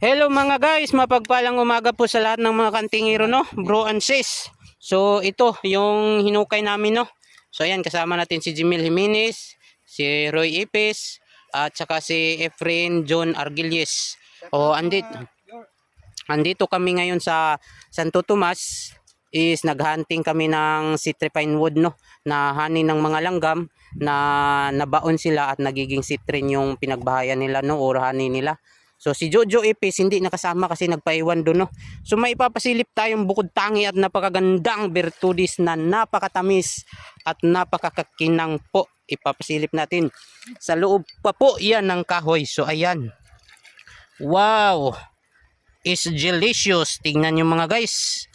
Hello mga guys, mapagpalang umaga po sa lahat ng mga kantingero, no, bro and sis. So ito yung hinukay namin, no. So ayan, kasama natin si Jimil Jimenez, si Roy Ipes, at saka si Efrain John Argilies. Andito kami ngayon sa Santo Tomas, is naghunting kami ng citripine wood, no, na hani ng mga langgam na nabaon sila at nagiging citrin yung pinagbahayan nila, no, or hani nila. So si Jojo Ipis hindi nakasama kasi nagpaiwan doon, no. So may ipapasilip tayong bukod tangi at napakagandang bertudis na napakatamis at napakakakinang po. Ipapasilip natin. Sa loob pa po yan ng kahoy. So ayan. Wow! Is delicious. Tingnan nyo mga guys.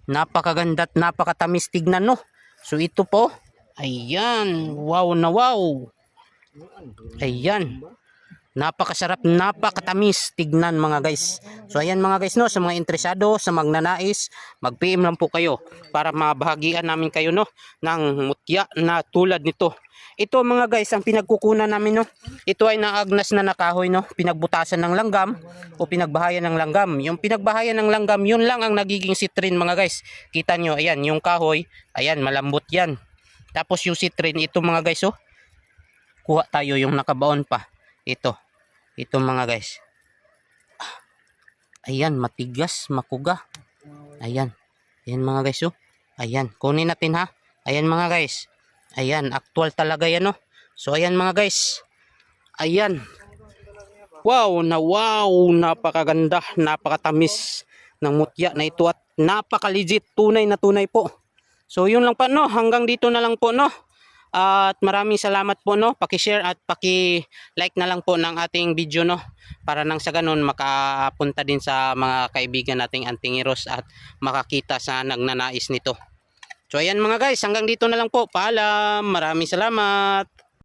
Napakaganda at napakatamis tignan, no. So ito po. Ayan. Wow na wow. Ayan. Napakasarap, napakatamis tignan mga guys. So ayan mga guys, no, sa mga interesado, sa magnanais, mag-PM lang po kayo para mabahagian namin kayo, no, ng mutya na tulad nito. Ito mga guys, ang pinagkukunan namin, no, ito ay naagnas na nakahoy, no, pinagbutasan ng langgam o pinagbahayan ng langgam. Yung pinagbahayan ng langgam, yun lang ang nagiging citrin mga guys. Kita nyo, ayan, yung kahoy, ayan, malambot yan. Tapos yung citrin, ito mga guys, oh, kuha tayo yung nakabaon pa. Ito mga guys. Ayan, matigas, makuga. Ayan. Ayan mga guys, oh. Ayan, kunin natin ha. Ayan mga guys. Ayan, actual talaga yan, oh. So ayan mga guys. Ayan. Wow, napakaganda, napakatamis ng mutya na ito at napaka-legit, tunay na tunay po. So yun lang pa, no. Hanggang dito na lang po, no. At maraming salamat po, no, paki-share at paki-like na lang po ng ating video, no, para nang sa ganun makapunta din sa mga kaibigan nating antingiros at makakita sa nagnanais nito. So ayan mga guys, hanggang dito na lang po. Paalam, maraming salamat.